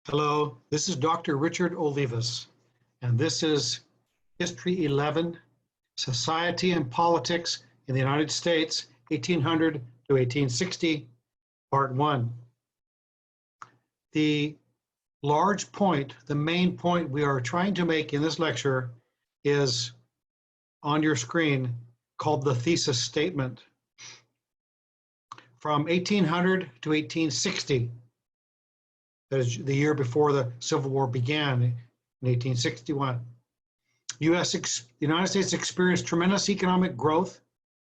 Hello, this is Dr. Richard Olivas, and this is History 11, Society and Politics in the United States, 1800 to 1860, Part 1. The large point, the main point we are trying to make in this lecture is on your screen, called the thesis statement. From 1800 to 1860, that is the year before the Civil War began in 1861. The United States experienced tremendous economic growth,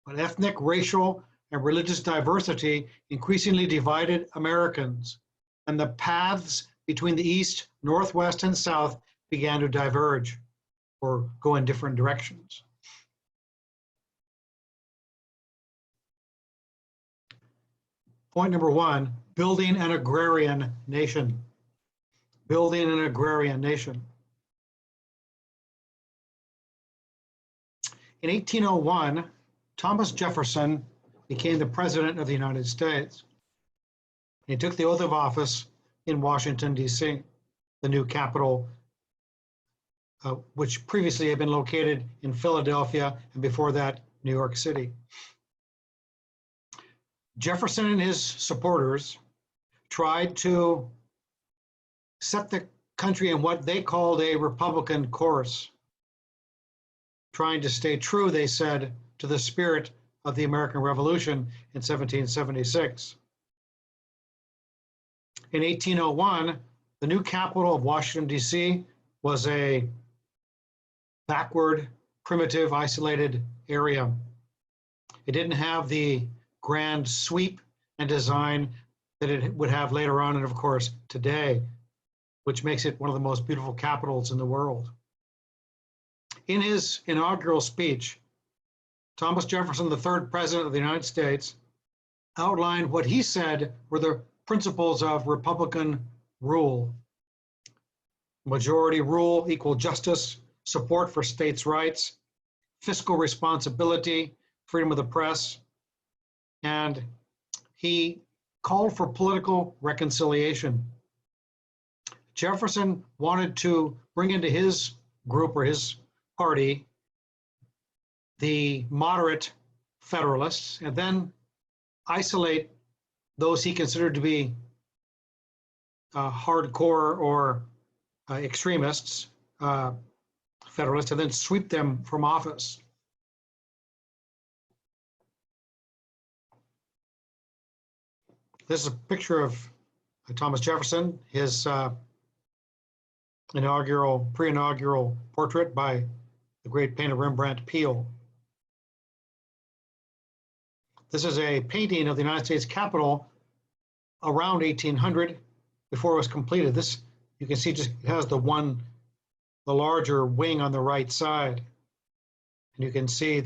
but ethnic, racial, and religious diversity increasingly divided Americans, and the paths between the East, Northwest, and South began to diverge or go in different directions. Point number one, building an agrarian nation. Building an agrarian nation. In 1801, Thomas Jefferson became the President of the United States. He took the oath of office in Washington, D.C., the new capital, which previously had been located in Philadelphia, and before that, New York City. Jefferson and his supporters tried to set the country in what they called a Republican course, trying to stay true, they said, to the spirit of the American Revolution in 1776. In 1801, the new capital of Washington, D.C. was a backward, primitive, isolated area. It didn't have the grand sweep and design that it would have later on, and of course today, which makes it one of the most beautiful capitals in the world. In his inaugural speech, Thomas Jefferson, the third president of the United States, outlined what he said were the principles of Republican rule. Majority rule, equal justice, support for states' rights, fiscal responsibility, freedom of the press, and he called for political reconciliation. Jefferson wanted to bring into his group or his party the moderate Federalists and then isolate those he considered to be hardcore or extremists, Federalists, and then sweep them from office. This is a picture of Thomas Jefferson, his pre-inaugural portrait by the great painter Rembrandt Peale. This is a painting of the United States Capitol around 1800, before it was completed. This, you can see, just has the larger wing on the right side. And you can see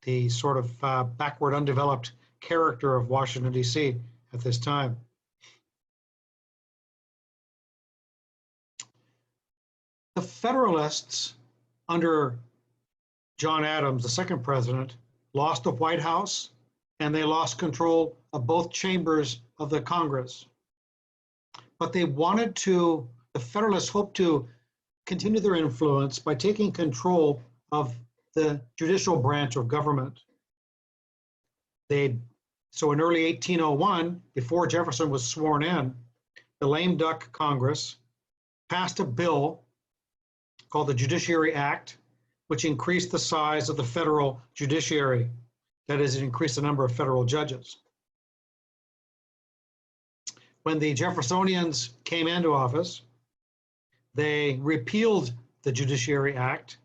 the sort of backward, undeveloped character of Washington, D.C. at this time. The Federalists, under John Adams, the second president, lost the White House, and they lost control of both chambers of the Congress. But they wanted to, the Federalists hoped to continue their influence by taking control of the judicial branch of government. So in early 1801, before Jefferson was sworn in, the lame duck Congress passed a bill called the Judiciary Act, which increased the size of the federal judiciary. That is, it increased the number of federal judges. When the Jeffersonians came into office, they repealed the Judiciary Act,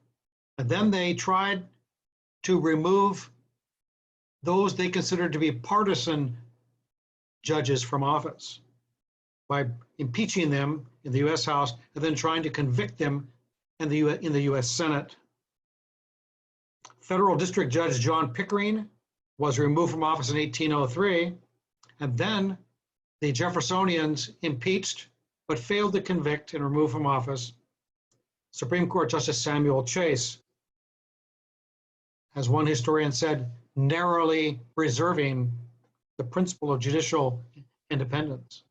and then they tried to remove those they considered to be partisan judges from office by impeaching them in the U.S. House and then trying to convict them in the U.S. Senate. Federal District Judge John Pickering was removed from office in 1803, and then the Jeffersonians impeached but failed to convict and remove from office Supreme Court Justice Samuel Chase. As one historian said, narrowly preserving the principle of judicial independence.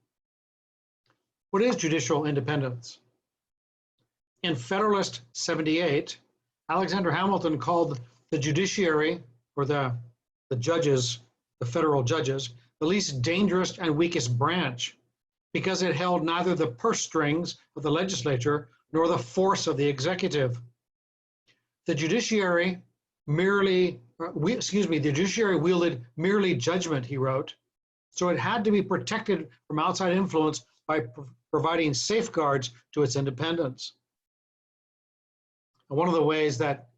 What is judicial independence? In Federalist 78, Alexander Hamilton called the judiciary, or the judges, the federal judges, the least dangerous and weakest branch, because it held neither the purse strings of the legislature nor the force of the executive. The judiciary the judiciary wielded merely judgment, he wrote, so it had to be protected from outside influence by providing safeguards to its independence. And one of the ways that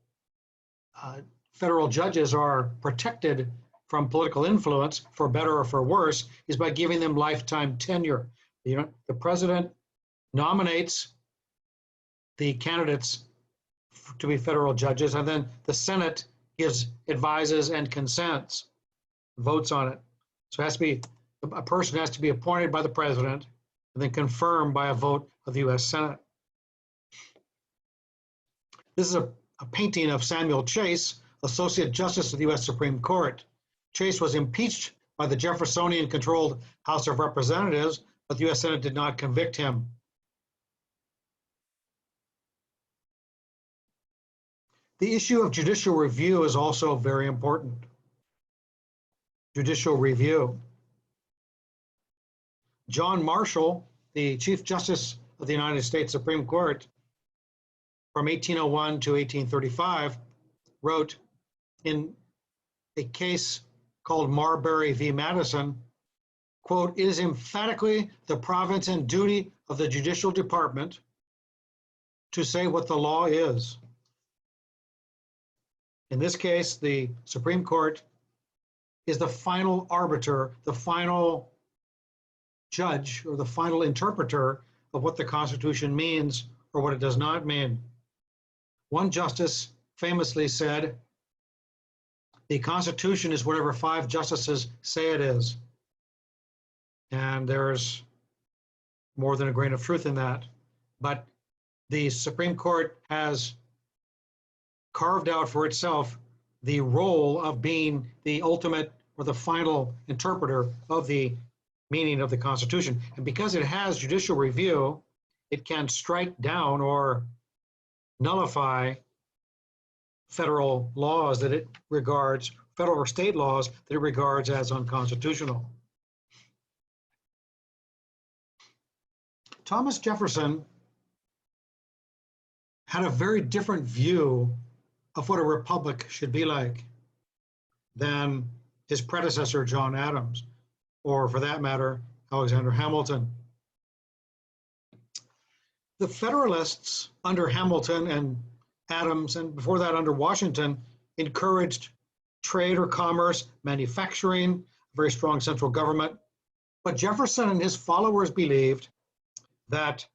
federal judges are protected from political influence, for better or for worse, is by giving them lifetime tenure. The president nominates the candidates to be federal judges, and then the Senate advises and consents, votes on it. So a person has to be appointed by the president and then confirmed by a vote of the US Senate. This is a painting of Samuel Chase, Associate Justice of the US Supreme Court. Chase was impeached by the Jeffersonian-controlled House of Representatives, but the US Senate did not convict him. The issue of judicial review is also very important. Judicial review. John Marshall, the Chief Justice of the United States Supreme Court from 1801 to 1835, wrote in a case called Marbury v. Madison, quote, "It is emphatically the province and duty of the judicial department to say what the law is." In this case, the Supreme Court is the final arbiter, the final judge, or the final interpreter of what the Constitution means or what it does not mean. One justice famously said, "The Constitution is whatever 5 justices say it is." And there's more than a grain of truth in that. But the Supreme Court has carved out for itself the role of being the ultimate or the final interpreter of the meaning of the Constitution. And because it has judicial review, it can strike down or nullify federal laws that it regards, federal or state laws that it regards as unconstitutional. Thomas Jefferson had a very different view of what a republic should be like than his predecessor, John Adams, or for that matter, Alexander Hamilton. The Federalists under Hamilton and Adams, and before that under Washington, encouraged trade or commerce, manufacturing, very strong central government. But Jefferson and his followers believed that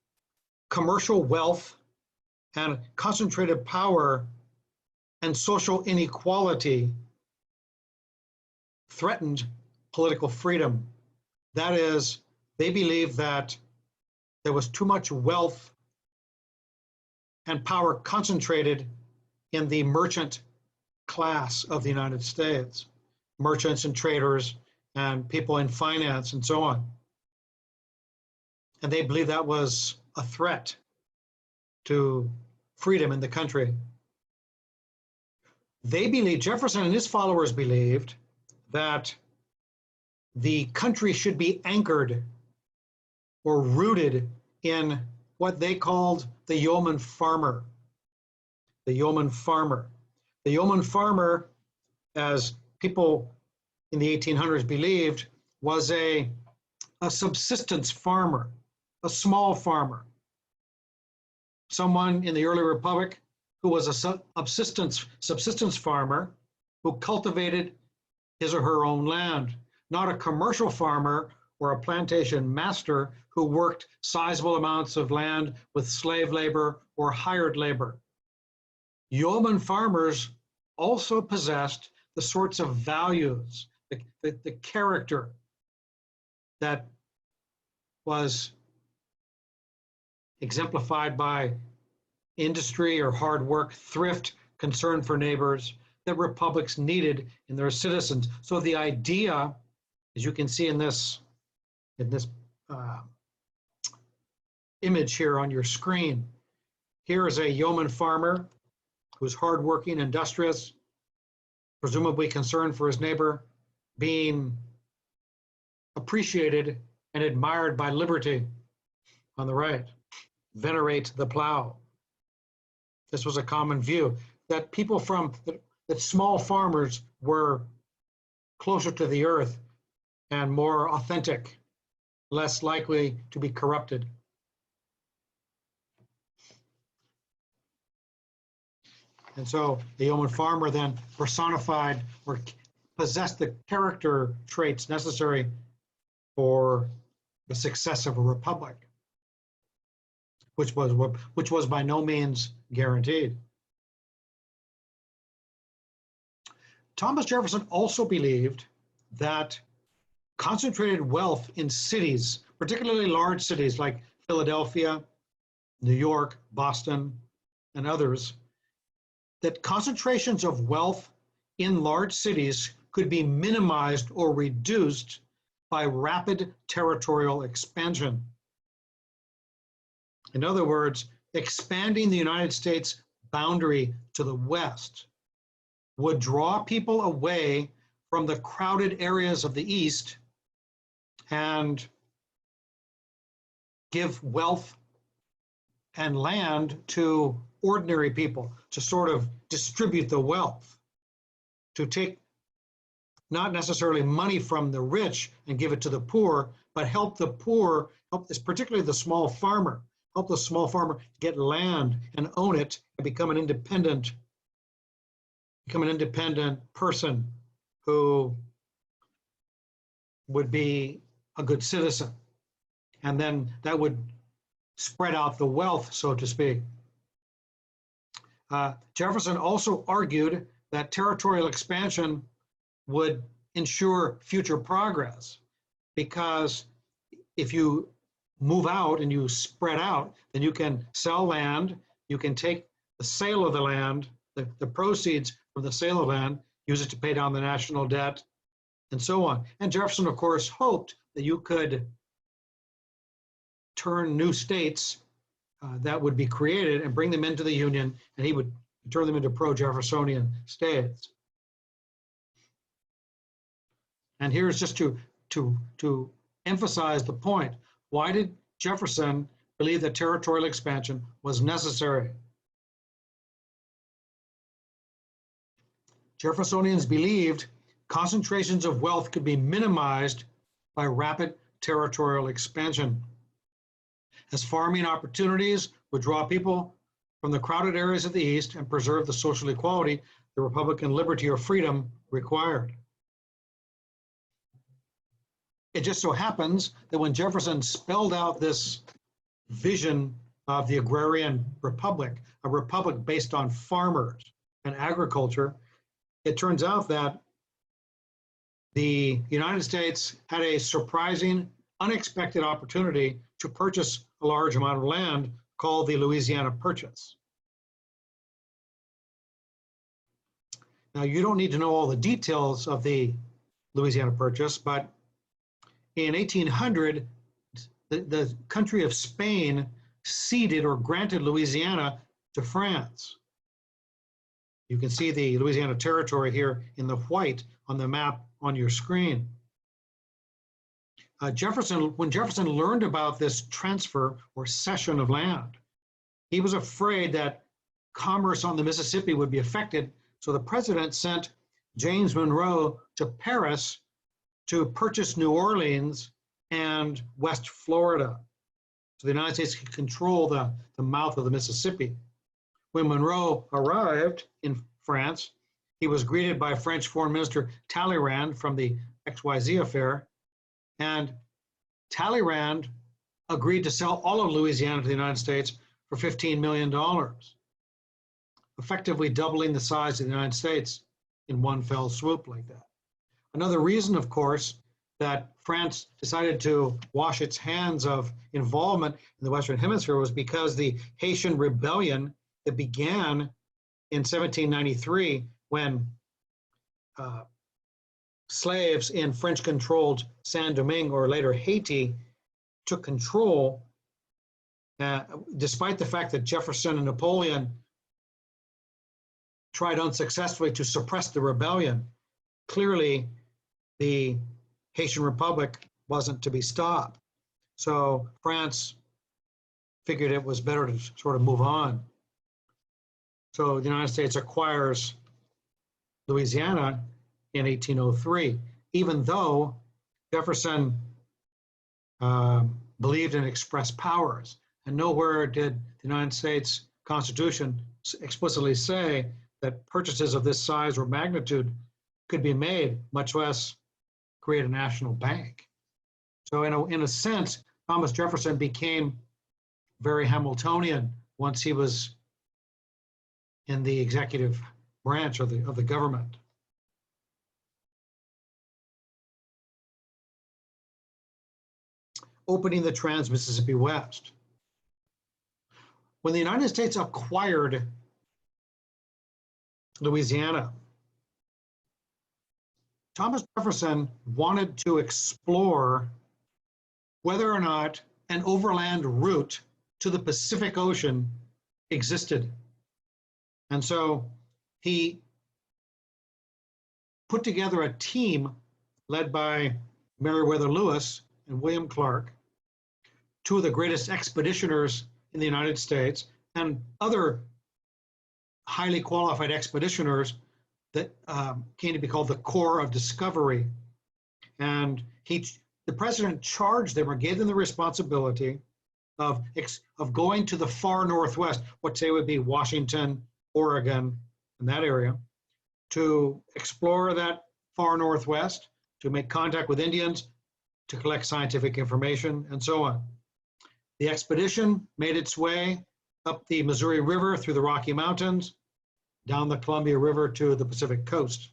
commercial wealth and concentrated power and social inequality threatened political freedom. That is, they believed that there was too much wealth and power concentrated in the merchant class of the United States, merchants and traders and people in finance and so on. And they believed that was a threat to freedom in the country. They believed, Jefferson and his followers believed, that the country should be anchored or rooted in what they called the yeoman farmer. The yeoman farmer. The yeoman farmer, as people in the 1800s believed, was a subsistence farmer, a small farmer. Someone in the early republic who was a subsistence farmer who cultivated his or her own land, not a commercial farmer or a plantation master who worked sizable amounts of land with slave labor or hired labor. Yeoman farmers also possessed the sorts of values, the character that was exemplified by industry or hard work, thrift, concern for neighbors, that republics needed in their citizens. So the idea, as you can see in this image here on your screen. Here is a yeoman farmer who's hardworking, industrious, presumably concerned for his neighbor, being appreciated and admired by liberty on the right. Venerate the plow. This was a common view, that people that small farmers were closer to the earth and more authentic, less likely to be corrupted. And so the yeoman farmer then personified or possessed the character traits necessary for the success of a republic, which was by no means guaranteed. Thomas Jefferson also believed that concentrated wealth in cities, particularly large cities like Philadelphia, New York, Boston, and others, that concentrations of wealth in large cities could be minimized or reduced by rapid territorial expansion. In other words, expanding the United States boundary to the west would draw people away from the crowded areas of the east and give wealth and land to ordinary people, to sort of distribute the wealth, to take not necessarily money from the rich and give it to the poor, but help the poor, help this, particularly the small farmer, help the small farmer get land and own it and become an independent person who would be a good citizen. And then that would spread out the wealth, so to speak. Jefferson also argued that territorial expansion would ensure future progress, because if you move out and you spread out, then you can sell land, you can take the sale of the land, the proceeds from the sale of land, use it to pay down the national debt, and so on. And Jefferson, of course, hoped that you could turn new states that would be created and bring them into the Union, and he would turn them into pro-Jeffersonian states. And here's just to emphasize the point. Why did Jefferson believe that territorial expansion was necessary? Jeffersonians believed concentrations of wealth could be minimized by rapid territorial expansion, as farming opportunities would draw people from the crowded areas of the East and preserve the social equality the Republican liberty or freedom required. It just so happens that when Jefferson spelled out this vision of the agrarian republic, a republic based on farmers and agriculture, it turns out that the United States had a surprising, unexpected opportunity to purchase a large amount of land called the Louisiana Purchase. Now, you don't need to know all the details of the Louisiana Purchase, but in 1800, the country of Spain ceded or granted Louisiana to France. You can see the Louisiana Territory here in the white on the map on your screen. When Jefferson learned about this transfer or cession of land, he was afraid that commerce on the Mississippi would be affected, so the president sent James Monroe to Paris to purchase New Orleans and West Florida, so the United States could control the mouth of the Mississippi. When Monroe arrived in France, he was greeted by French Foreign Minister Talleyrand from the XYZ affair, and Talleyrand agreed to sell all of Louisiana to the United States for $15 million, effectively doubling the size of the United States in one fell swoop like that. Another reason, of course, that France decided to wash its hands of involvement in the Western Hemisphere was because the Haitian rebellion that began in 1793 when slaves in French-controlled Saint-Domingue, or later Haiti, took control. Despite the fact that Jefferson and Napoleon tried unsuccessfully to suppress the rebellion, clearly the Haitian Republic wasn't to be stopped. So France figured it was better to sort of move on. So the United States acquires Louisiana in 1803, even though Jefferson believed in express powers. And nowhere did the United States Constitution explicitly say that purchases of this size or magnitude could be made, much less create a national bank. So in a sense, Thomas Jefferson became very Hamiltonian once he was in the executive branch of the government. Opening the Trans-Mississippi West. When the United States acquired Louisiana, Thomas Jefferson wanted to explore whether or not an overland route to the Pacific Ocean existed. And so he put together a team led by Meriwether Lewis and William Clark, two of the greatest expeditioners in the United States, and other highly qualified expeditioners that came to be called the Corps of Discovery. And the president charged them or gave them the responsibility of going to the far northwest, what say would be Washington, Oregon, in that area, to explore that far northwest, to make contact with Indians, to collect scientific information, and so on. The expedition made its way up the Missouri River through the Rocky Mountains, down the Columbia River to the Pacific coast.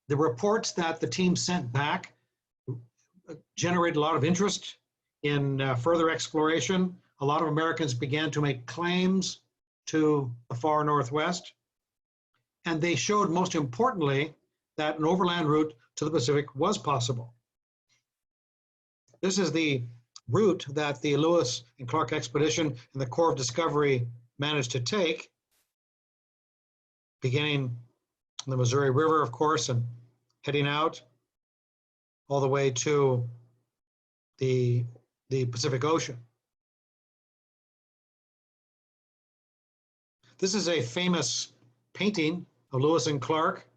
The reports that the team sent back generated a lot of interest in further exploration. A lot of Americans began to make claims to the far northwest, and they showed, most importantly, that an overland route to the Pacific was possible. This is the route that the Lewis and Clark expedition and the Corps of Discovery managed to take, beginning in the Missouri River, of course, and heading out all the way to the Pacific Ocean. This is a famous painting of Lewis and Clark,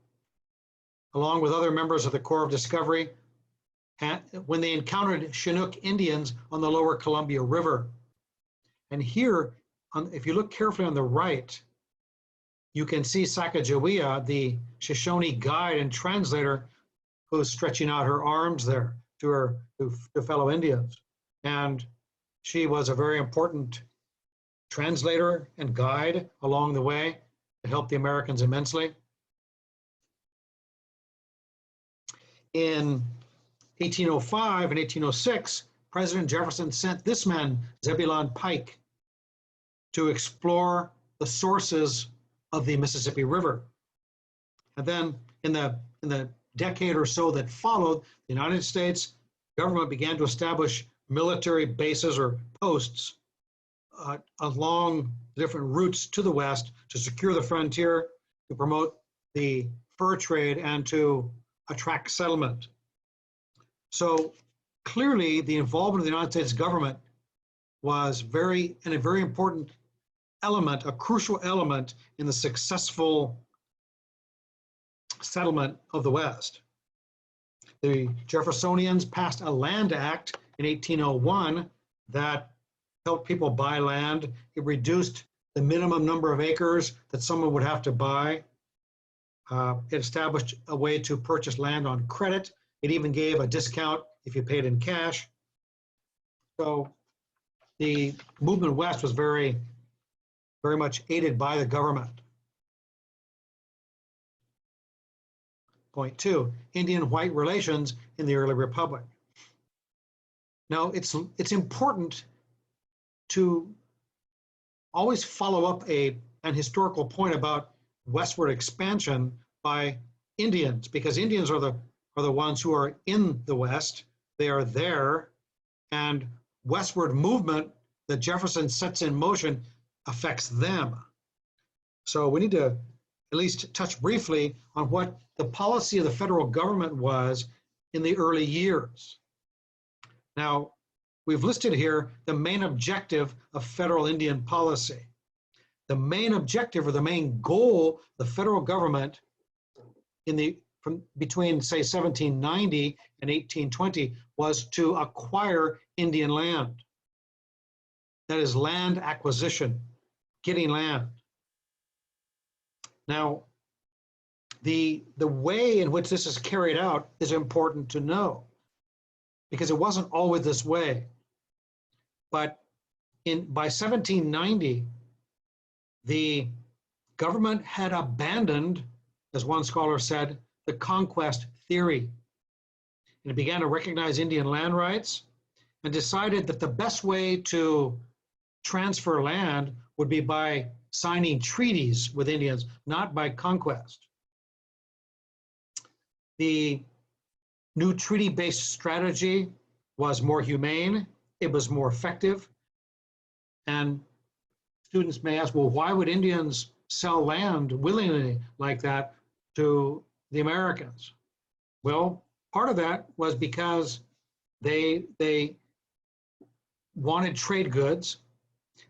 along with other members of the Corps of Discovery, when they encountered Chinook Indians on the lower Columbia River. And here, if you look carefully on the right, you can see Sacagawea, the Shoshone guide and translator, who's stretching out her arms there to fellow Indians. And she was a very important translator and guide along the way to help the Americans immensely. In 1805 and 1806, President Jefferson sent this man, Zebulon Pike, to explore the sources of the Mississippi River. And then in the decade or so that followed, the United States government began to establish military bases or posts along different routes to the west to secure the frontier, to promote the fur trade, and to attract settlement. So clearly the involvement of the United States government was a very important element, a crucial element in the successful settlement of the West. The Jeffersonians passed a Land Act in 1801 that helped people buy land. It reduced the minimum number of acres that someone would have to buy. It established a way to purchase land on credit. It even gave a discount if you paid in cash. So the movement west was very much aided by the government. Point 2, Indian-white relations in the early republic. Now, it's important to always follow up an historical point about westward expansion by Indians, because Indians are the ones who are in the West. They are there, and westward movement, that Jefferson sets in motion affects them. So we need to at least touch briefly on what the policy of the federal government was in the early years. Now, we've listed here the main objective of federal Indian policy. The main objective, or the main goal of the federal government between, say, 1790 and 1820 was to acquire Indian land. That is land acquisition, getting land. Now, the way in which this is carried out is important to know, because it wasn't always this way. But by 1790, the government had abandoned, as one scholar said, the conquest theory. And it began to recognize Indian land rights and decided that the best way to transfer land would be by signing treaties with Indians, not by conquest. The new treaty-based strategy was more humane, it was more effective, and students may ask, well, why would Indians sell land willingly like that to the Americans? Well, part of that was because they wanted trade goods,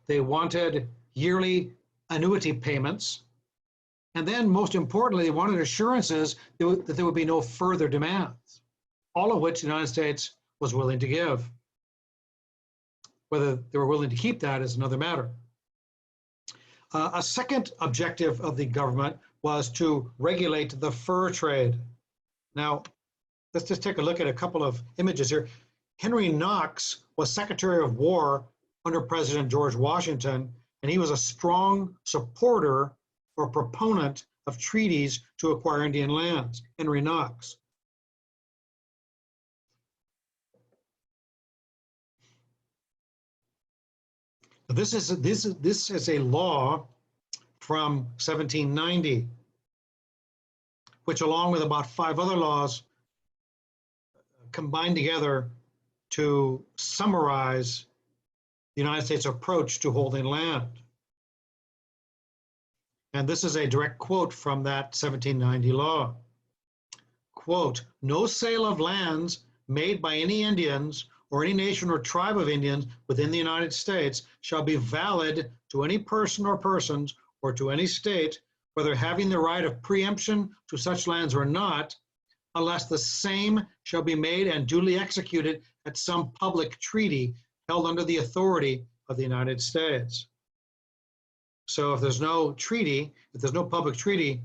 they wanted yearly annuity payments, and then most importantly, they wanted assurances that there would be no further demands, all of which the United States was willing to give. Whether they were willing to keep that is another matter. A second objective of the government was to regulate the fur trade. Now, let's just take a look at a couple of images here. Henry Knox was Secretary of War under President George Washington, and he was a strong supporter or proponent of treaties to acquire Indian lands. Henry Knox. This is a law from 1790, which, along with about 5 other laws, combined together to summarize the United States' approach to holding land. And this is a direct quote from that 1790 law. Quote, "No sale of lands made by any Indians or any nation or tribe of Indians within the United States shall be valid to any person or persons or to any state, whether having the right of preemption to such lands or not, unless the same shall be made and duly executed at some public treaty held under the authority of the United States." So if there's no treaty, if there's no public treaty,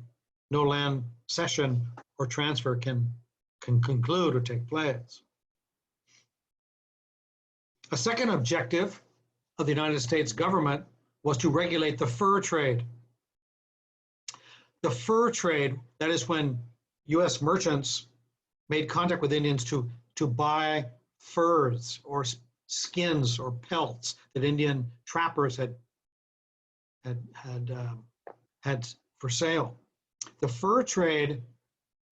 no land cession or transfer can conclude or take place. A second objective of the United States government was to regulate the fur trade. The fur trade, that is when U.S. merchants made contact with Indians to buy furs or skins or pelts that Indian trappers had for sale. The fur trade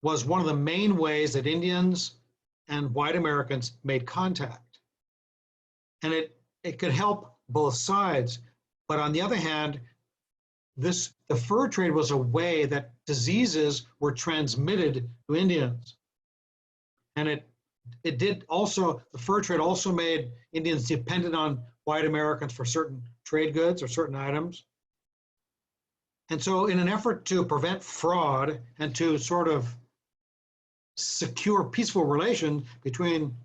was one of the main ways that Indians and white Americans made contact. And it could help both sides. But on the other hand, the fur trade was a way that diseases were transmitted to Indians. And it did also, the fur trade also made Indians dependent on white Americans for certain trade goods or certain items. And so in an effort to prevent fraud and to sort of secure peaceful relations between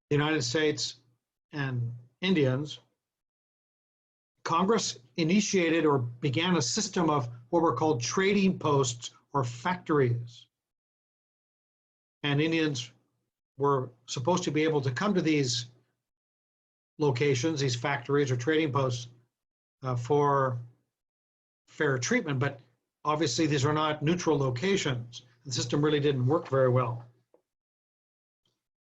the United States and Indians, Congress initiated or began a system of what were called trading posts or factories. And Indians were supposed to be able to come to these locations, these factories or trading posts for fair treatment, but obviously these are not neutral locations. The system really didn't work very well.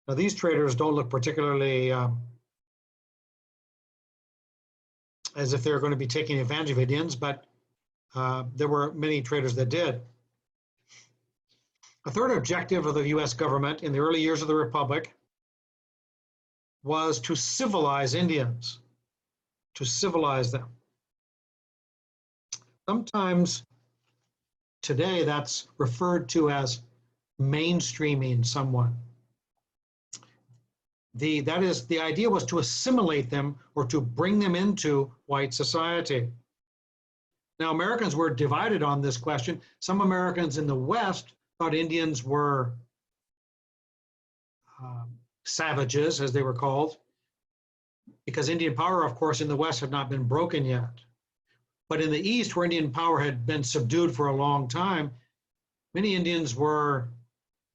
Now these traders don't look particularly as if they're going to be taking advantage of Indians, but there were many traders that did. A third objective of the US government in the early years of the Republic was to civilize Indians. to civilize them. Sometimes today that's referred to as mainstreaming someone. The idea was to assimilate them or to bring them into white society. Now, Americans were divided on this question. Some Americans in the West thought Indians were savages, as they were called, because Indian power, of course, in the West had not been broken yet. But in the East, where Indian power had been subdued for a long time, many Indians were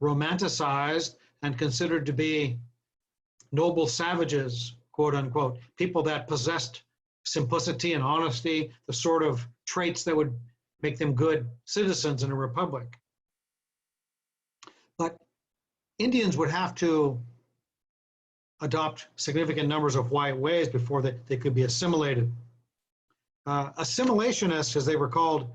romanticized and considered to be noble savages, quote unquote, people that possessed simplicity and honesty, the sort of traits that would make them good citizens in a republic. But Indians would have to adopt significant numbers of white ways before they could be assimilated. Assimilationists, as they were called,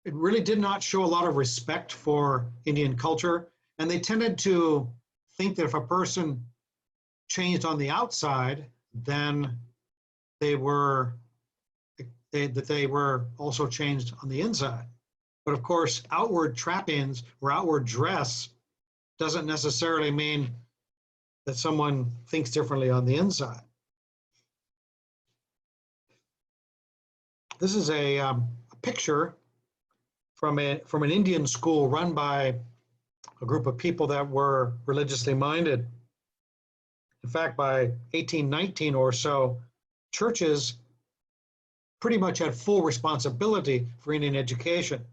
it really did not show a lot of respect for Indian culture, and they tended to think that if a person changed on the outside, then they were also changed on the inside. But of course, outward trappings or outward dress doesn't necessarily mean that someone thinks differently on the inside. This is a picture from an Indian school run by a group of people that were religiously minded. In fact, by 1819 or so, churches pretty much had full responsibility for Indian education.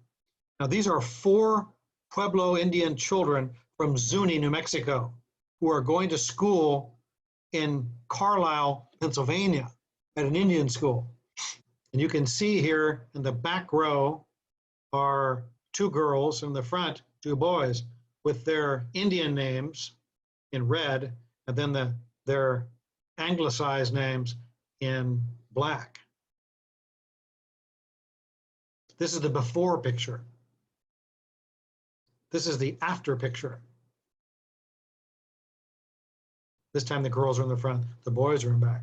Now, these are 4 Pueblo Indian children from Zuni, New Mexico, who are going to school in Carlisle, Pennsylvania, at an Indian school. And you can see here in the back row are 2 girls, in the front 2 boys, with their Indian names in red, and then their anglicized names in black. This is the before picture. This is the after picture. This time the girls are in the front, the boys are in back.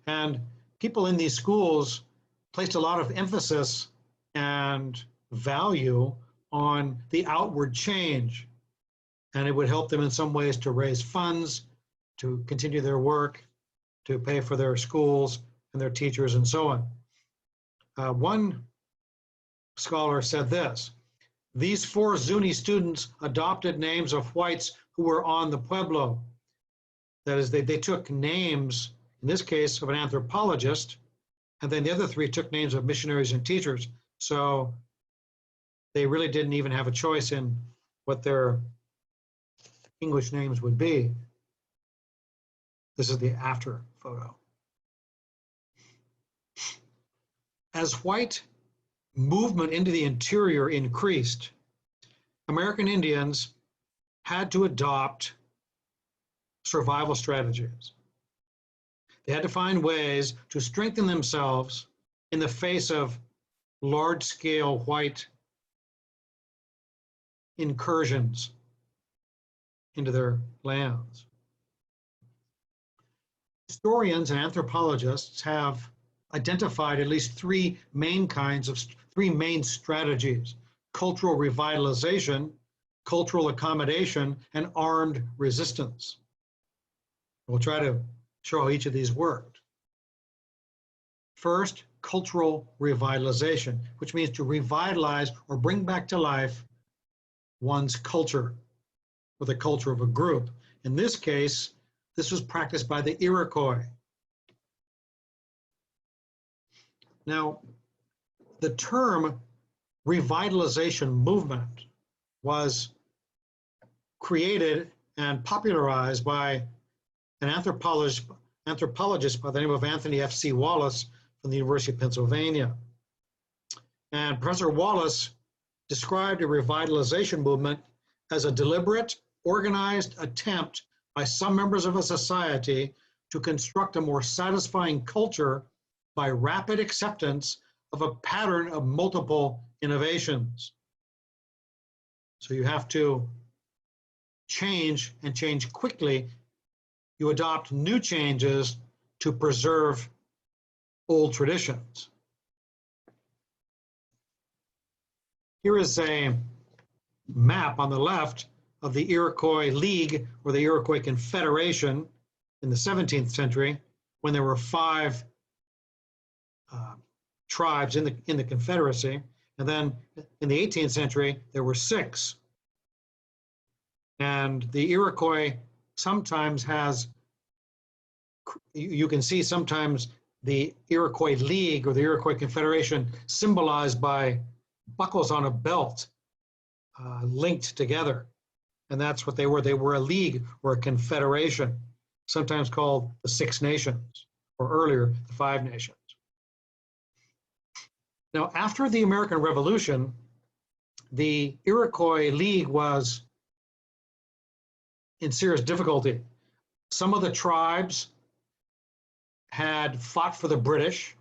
And people in these schools placed a lot of emphasis and value on the outward change. And it would help them in some ways to raise funds, to continue their work, to pay for their schools and their teachers and so on. One scholar said this: these 4 Zuni students adopted names of whites who were on the Pueblo. That is, they took names, in this case, of an anthropologist, and then the other 3 took names of missionaries and teachers. So they really didn't even have a choice in what their English names would be. This is the after photo. As white movement into the interior increased, American Indians had to adopt survival strategies. They had to find ways to strengthen themselves in the face of large-scale white incursions into their lands. Historians and anthropologists have identified at least 3 main strategies: cultural revitalization, cultural accommodation, and armed resistance. We'll try to show how each of these worked. First, cultural revitalization, which means to revitalize or bring back to life one's culture or the culture of a group. In this case, this was practiced by the Iroquois. Now, the term revitalization movement was created and popularized by an anthropologist by the name of Anthony F.C. Wallace from the University of Pennsylvania. And Professor Wallace described a revitalization movement as a deliberate, organized attempt by some members of a society to construct a more satisfying culture by rapid acceptance of a pattern of multiple innovations. So you have to change and change quickly. You adopt new changes to preserve old traditions. Here is a map on the left of the Iroquois League or the Iroquois Confederation in the 17th century, when there were 5 tribes in the Confederacy. And then in the 18th century, there were 6. And the Iroquois sometimes has, you can see sometimes the Iroquois League or the Iroquois Confederation symbolized by buckles on a belt linked together. And that's what they were. They were a league or a confederation, sometimes called the 6 Nations, or earlier, the 5 Nations. Now, after the American Revolution, the Iroquois League was in serious difficulty. Some of the tribes had fought for the British,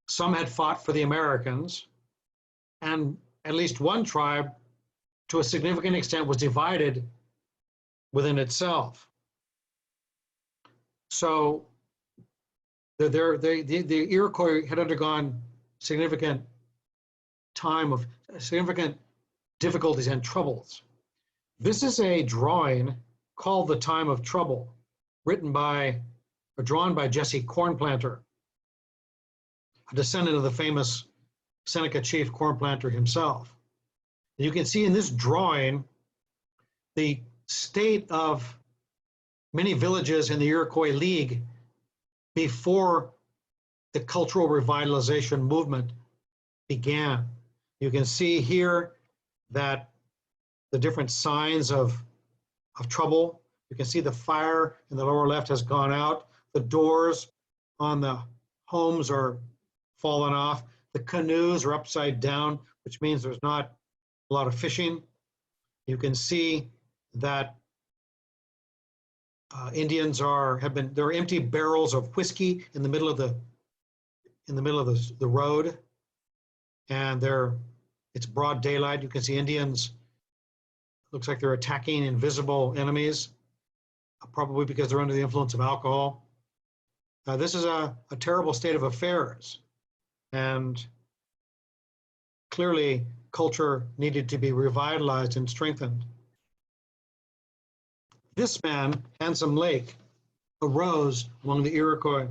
some had fought for the Americans, and at least one tribe, to a significant extent, was divided within itself. So the Iroquois had undergone significant difficulties and troubles. This is a drawing called The Time of Trouble, written by or drawn by Jesse Cornplanter, a descendant of the famous Seneca chief Cornplanter himself. And you can see in this drawing the state of many villages in the Iroquois League before the cultural revitalization movement began. You can see here that the different signs of trouble. You can see the fire in the lower left has gone out. The doors on the homes are fallen off. The canoes are upside down, which means there's not a lot of fishing. You can see that Indians there are empty barrels of whiskey in the middle of the road, and it's broad daylight. You can see Indians. Looks like they're attacking invisible enemies, probably because they're under the influence of alcohol. This is a terrible state of affairs, and clearly culture needed to be revitalized and strengthened. This man, Handsome Lake, arose among the Iroquois.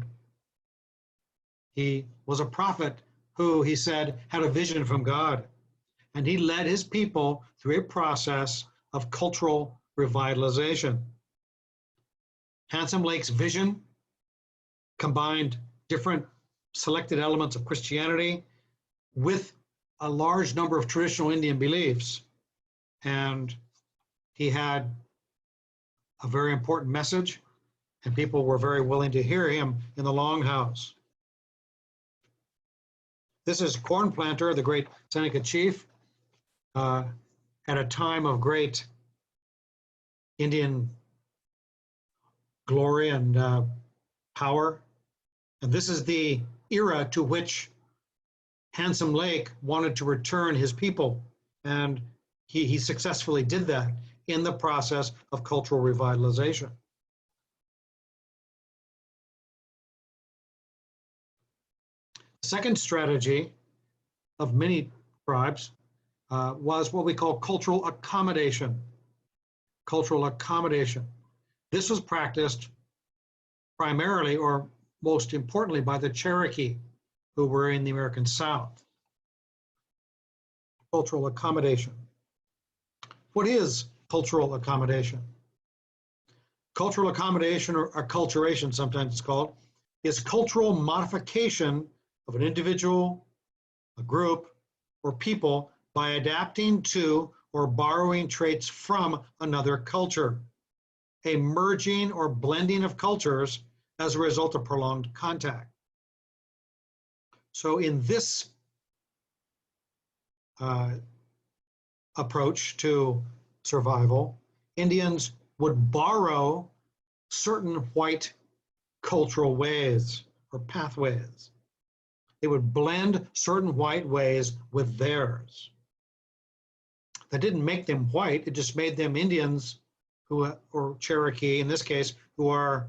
He was a prophet who, he said, had a vision from God, and he led his people through a process of cultural revitalization. Handsome Lake's vision combined different selected elements of Christianity with a large number of traditional Indian beliefs, and he had a very important message, and people were very willing to hear him in the Longhouse. This is Cornplanter, the great Seneca chief, at a time of great Indian glory and power. And this is the era to which Handsome Lake wanted to return his people. And he successfully did that in the process of cultural revitalization. The second strategy of many tribes was what we call cultural accommodation. Cultural accommodation. This was practiced primarily or most importantly by the Cherokee, who were in the American South. Cultural accommodation. What is cultural accommodation? Cultural accommodation, or acculturation sometimes it's called, is cultural modification of an individual, a group, or people by adapting to or borrowing traits from another culture, a merging or blending of cultures as a result of prolonged contact. So in this approach to survival, Indians would borrow certain white cultural ways or pathways. They would blend certain white ways with theirs. That didn't make them white, it just made them Indians who, or Cherokee in this case, who are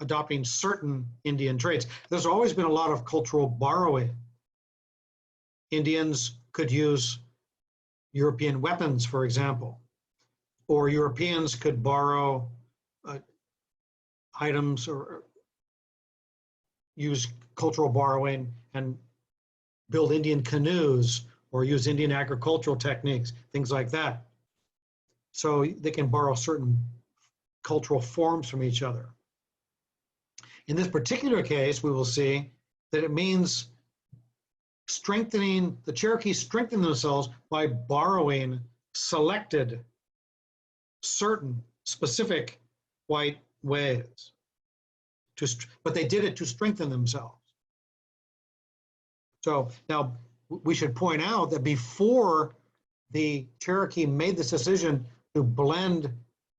adopting certain Indian traits. There's always been a lot of cultural borrowing. Indians could use European weapons, for example, or Europeans could borrow items or use cultural borrowing and build Indian canoes or use Indian agricultural techniques, things like that. So they can borrow certain cultural forms from each other. In this particular case, we will see that it means strengthening, the Cherokees strengthen themselves by borrowing selected, certain, specific white ways. But they did it to strengthen themselves. So now we should point out that before the Cherokee made this decision to blend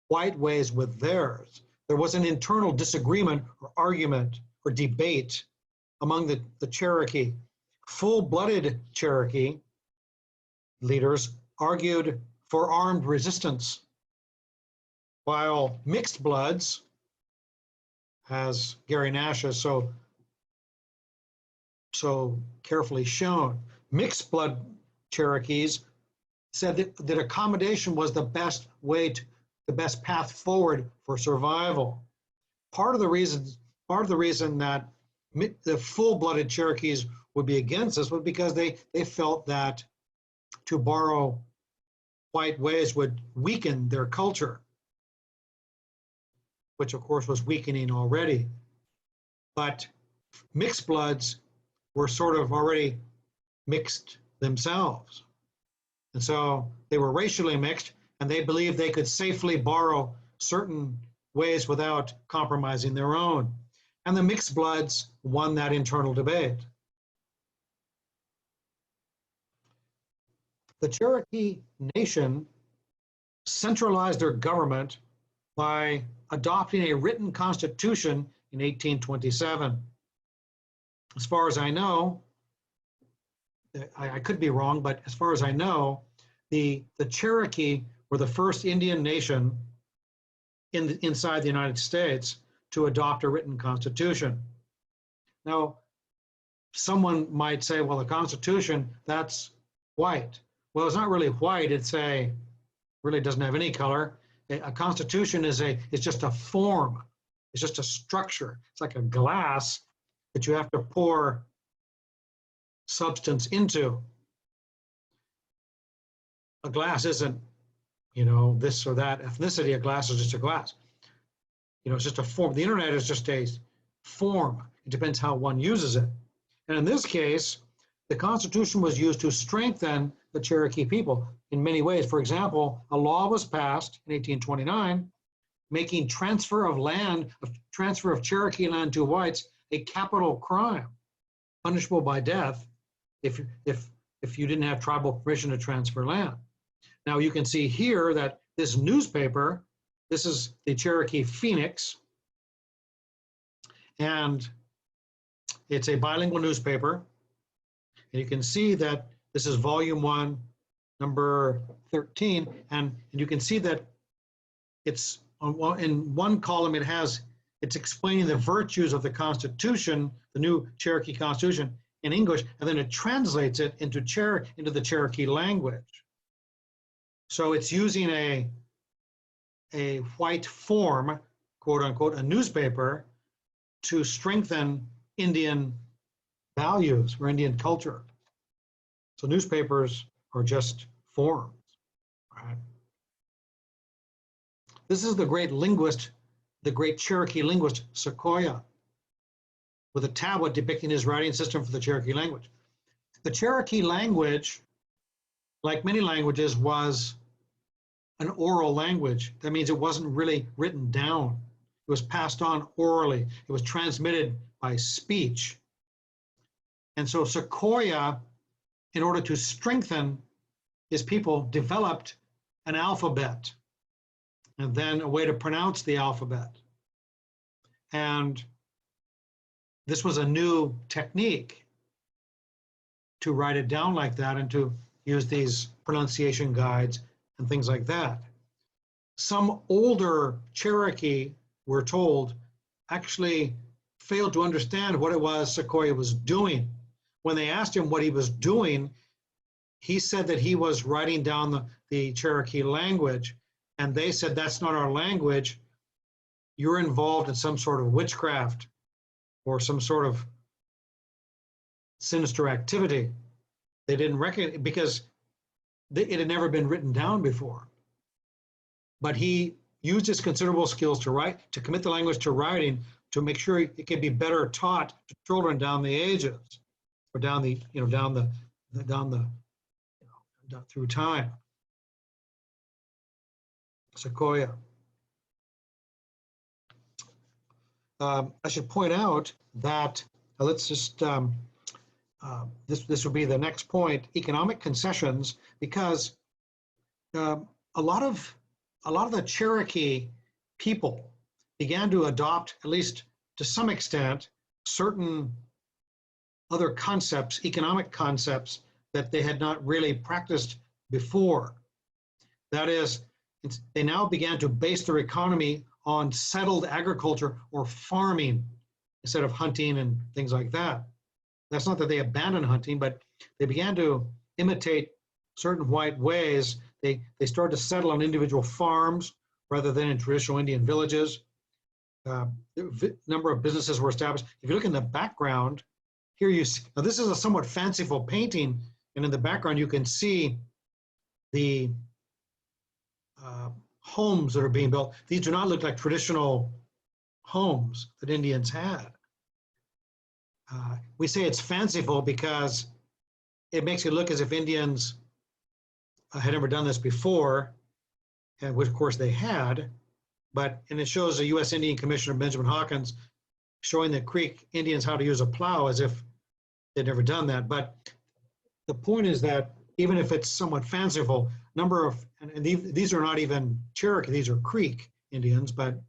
white ways with theirs, there was an internal disagreement or argument or debate among the Cherokee. Full-blooded Cherokee leaders argued for armed resistance, while mixed bloods, as Gary Nash has so carefully shown, mixed blood Cherokees said that accommodation was the best way the best path forward for survival. Part of the reason that the full-blooded Cherokees would be against this was because they felt that to borrow white ways would weaken their culture, which of course was weakening already. But mixed bloods were sort of already mixed themselves. And so they were racially mixed, and they believed they could safely borrow certain ways without compromising their own. And the mixed bloods won that internal debate. The Cherokee Nation centralized their government by adopting a written constitution in 1827. As far as I know, I could be wrong, but as far as I know, the Cherokee were the first Indian nation inside the United States to adopt a written constitution. Now, someone might say, well, the Constitution, that's white. Well, it's not really white. Really doesn't have any color. A constitution is just a form. It's just a structure. It's like a glass that you have to pour substance into. A glass isn't, this or that ethnicity. A glass is just a glass. It's just a form. The internet is just a form. It depends how one uses it. And in this case, the Constitution was used to strengthen the Cherokee people in many ways. For example, a law was passed in 1829 making transfer of Cherokee land to whites a capital crime, punishable by death if you didn't have tribal permission to transfer land. Now you can see here that this newspaper, this is the Cherokee Phoenix, and it's a bilingual newspaper. And you can see that this is volume 1, number 13, and you can see that it's in one column it's explaining the virtues of the Constitution, the new Cherokee Constitution in English, and then it translates it into the Cherokee language. So it's using a white form, quote unquote, a newspaper, to strengthen Indian values or Indian culture. So newspapers are just forms, right? This is the great linguist, the great Cherokee linguist, Sequoyah, with a tablet depicting his writing system for the Cherokee language. The Cherokee language, like many languages, was an oral language. That means it wasn't really written down. It was passed on orally. It was transmitted by speech. And so Sequoyah, in order to strengthen his people, developed an alphabet and then a way to pronounce the alphabet. And this was a new technique to write it down like that and to use these pronunciation guides and things like that. Some older Cherokee, we're told, actually failed to understand what it was Sequoyah was doing. When they asked him what he was doing, he said that he was writing down the Cherokee language, and they said, that's not our language. You're involved in some sort of witchcraft or some sort of sinister activity. They didn't recognize, because it had never been written down before. But he used his considerable skills to write, to commit the language to writing, to make sure it can be better taught to children down the ages, or down the, through time. Sequoyah. I should point out that let's just this will be the next point: economic concessions, because a lot of the Cherokee people began to adopt, at least to some extent, certain other concepts, economic concepts, that they had not really practiced before. That is, they now began to base their economy on settled agriculture or farming instead of hunting and things like that. That's not that they abandoned hunting, but they began to imitate certain white ways. They started to settle on individual farms rather than in traditional Indian villages. A number of businesses were established. If you look in the background, here you see, now this is a somewhat fanciful painting, and in the background you can see the homes that are being built. These do not look like traditional homes that Indians had. We say it's fanciful because it makes it look as if Indians had never done this before, and which of course they had, and it shows the U.S. Indian Commissioner Benjamin Hawkins showing the Creek Indians how to use a plow as if they'd never done that. But the point is that even if it's somewhat fanciful, and these are not even Cherokee, these are Creek Indians, but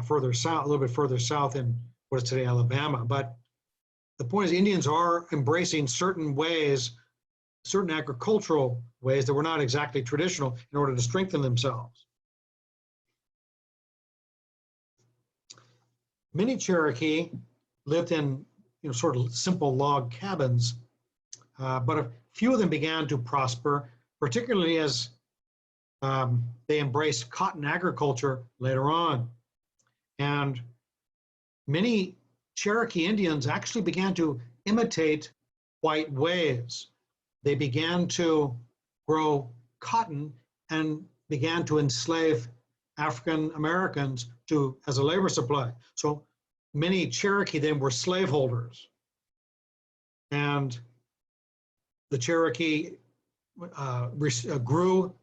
further south, a little bit further south in what is today Alabama. But the point is, Indians are embracing certain ways, certain agricultural ways that were not exactly traditional in order to strengthen themselves. Many Cherokee lived in sort of simple log cabins, but a few of them began to prosper, particularly as they embraced cotton agriculture later on. And many Cherokee Indians actually began to imitate white ways. They began to grow cotton and began to enslave African Americans as a labor supply. So many Cherokee then were slaveholders. And the Cherokee grew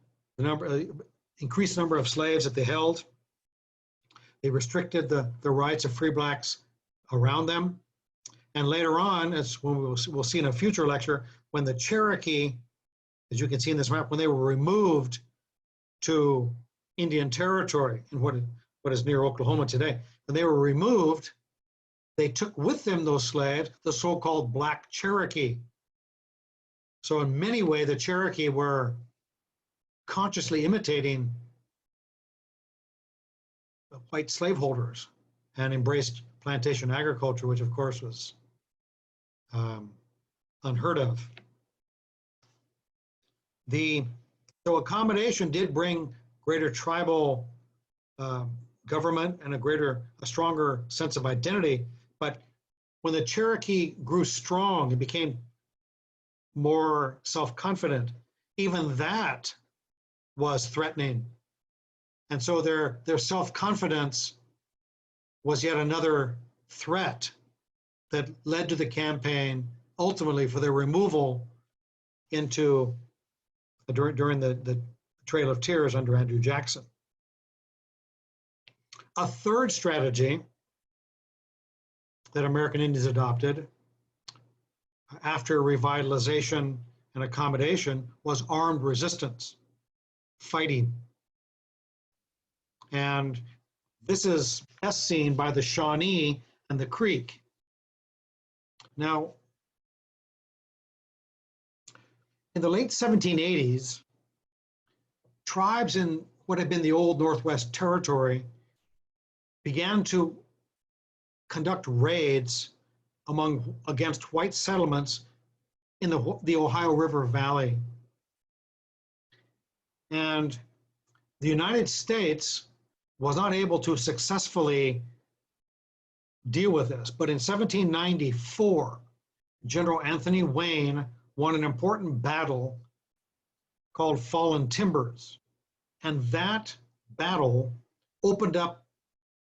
increased the number of slaves that they held. They restricted the rights of free blacks around them. And later on, as we'll see in a future lecture, when the Cherokee, as you can see in this map, when they were removed to Indian Territory in what is near Oklahoma today, when they were removed, they took with them those slaves, the so-called Black Cherokee. So in many ways, the Cherokee were consciously imitating the white slaveholders and embraced plantation agriculture, which of course was unheard of. So accommodation did bring greater tribal government and a stronger sense of identity, but when the Cherokee grew strong and became more self-confident, even that was threatening. And so their self-confidence was yet another threat that led to the campaign ultimately for their removal during the Trail of Tears under Andrew Jackson. A third strategy that American Indians adopted after revitalization and accommodation was armed resistance, fighting. And this is best seen by the Shawnee and the Creek. Now, in the late 1780s, tribes in what had been the old Northwest Territory began to conduct raids against white settlements in the Ohio River Valley. And the United States was not able to successfully deal with this. But in 1794, General Anthony Wayne won an important battle called Fallen Timbers. And that battle opened up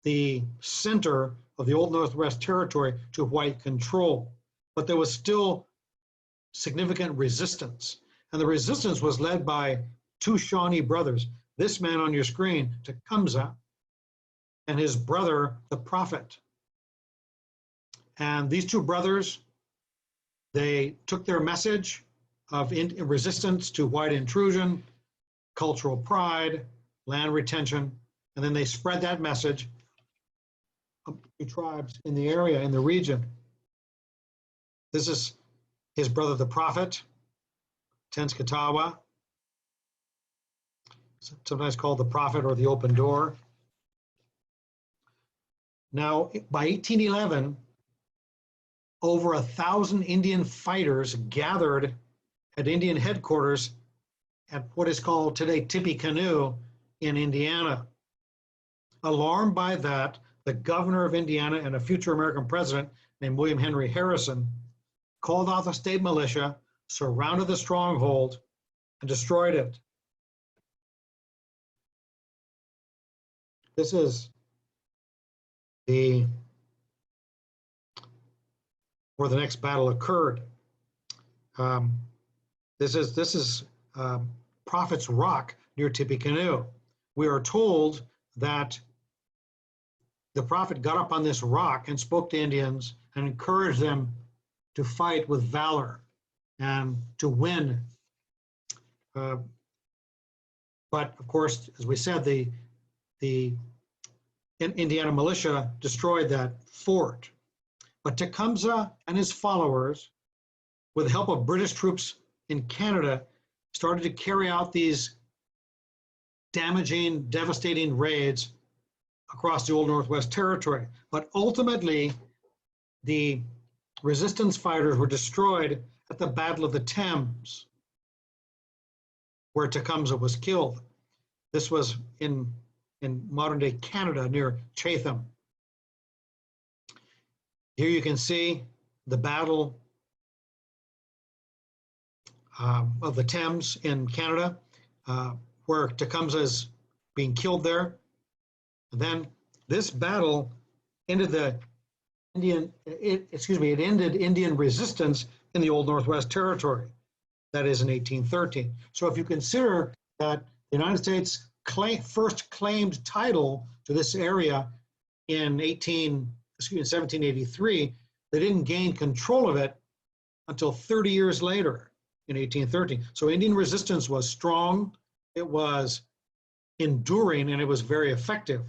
the center of the Old Northwest Territory to white control. But there was still significant resistance. And the resistance was led by two Shawnee brothers. This man on your screen, Tecumseh, and his brother, the Prophet. And these two brothers, they took their message of resistance to white intrusion, cultural pride, land retention, and then they spread that message to tribes in the area, in the region. This is his brother, the Prophet, Tenskwatawa, sometimes called the Prophet or the Open Door. Now, by 1811, over 1,000 Indian fighters gathered at Indian headquarters at what is called today Tippecanoe in Indiana. Alarmed by that, the governor of Indiana and a future American president named William Henry Harrison called out the state militia, surrounded the stronghold, and destroyed it. This is where the next battle occurred. This is Prophet's Rock near Tippecanoe. We are told that the Prophet got up on this rock and spoke to Indians and encouraged them to fight with valor and to win. But of course, as we said, the Indiana militia destroyed that fort. But Tecumseh and his followers, with the help of British troops in Canada, started to carry out these damaging, devastating raids across the Old Northwest Territory. But ultimately, the resistance fighters were destroyed at the Battle of the Thames, where Tecumseh was killed. This was in modern-day Canada near Chatham. Here you can see the Battle of the Thames in Canada, where Tecumseh is being killed there. And then this battle ended it ended Indian resistance in the Old Northwest Territory. That is in 1813. So if you consider that the United States first claimed title to this area in 1783, they didn't gain control of it until 30 years later in 1813. So Indian resistance was strong, it was enduring, and it was very effective.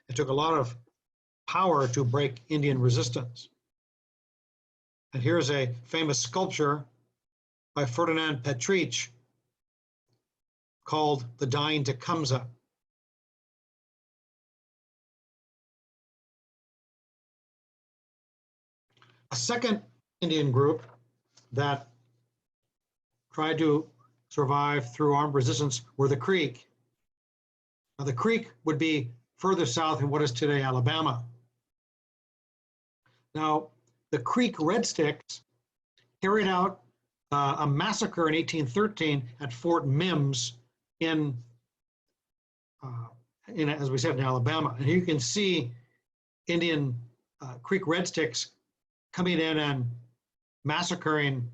It took a lot of power to break Indian resistance. And here's a famous sculpture by Ferdinand Petrich called The Dying Tecumseh. A second Indian group that tried to survive through armed resistance were the Creek. Now, the Creek would be further south in what is today Alabama. Now, the Creek Red Sticks carried out a massacre in 1813 at Fort Mims in, as we said, in Alabama. And here you can see Indian Creek Red Sticks coming in and massacring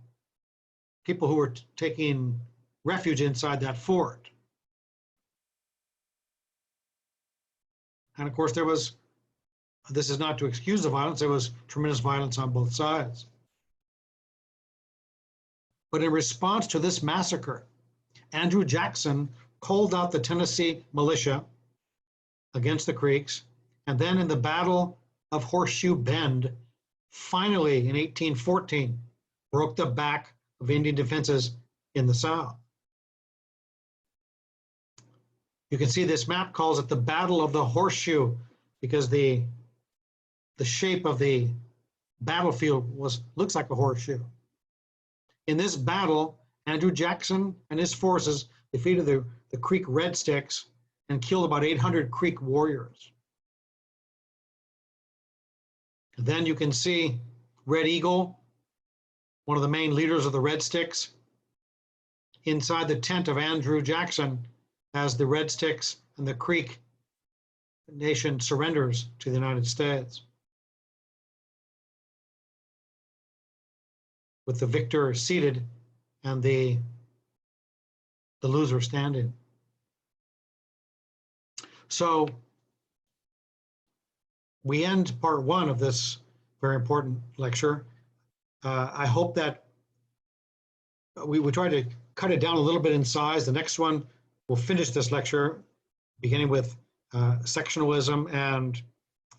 people who were taking refuge inside that fort. And of course, this is not to excuse the violence, there was tremendous violence on both sides. But in response to this massacre, Andrew Jackson called out the Tennessee militia against the Creeks, and then in the Battle of Horseshoe Bend, finally in 1814, broke the back of Indian defenses in the South. You can see this map calls it the Battle of the Horseshoe because the the shape of the battlefield looks like a horseshoe. In this battle, Andrew Jackson and his forces defeated the Creek Red Sticks and killed about 800 Creek warriors. Then you can see Red Eagle, one of the main leaders of the Red Sticks, inside the tent of Andrew Jackson as the Red Sticks and the Creek Nation surrenders to the United States, with the victor seated and the loser standing. So we end part one of this very important lecture. I hope that we try to cut it down a little bit in size. The next one, we'll finish this lecture beginning with sectionalism and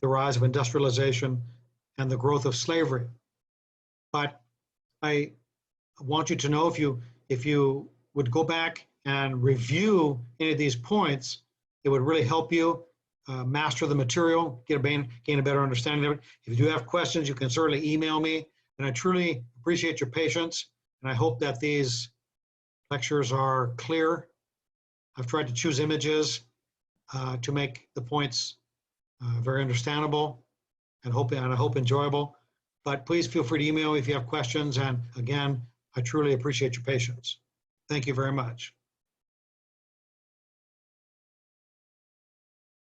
the rise of industrialization and the growth of slavery. But I want you to know, if you would go back and review any of these points, it would really help you master the material, gain a better understanding of it. If you do have questions, you can certainly email me, and I truly appreciate your patience, and I hope that these lectures are clear. I've tried to choose images to make the points very understandable and I hope enjoyable. But please feel free to email me if you have questions, and again, I truly appreciate your patience. Thank you very much.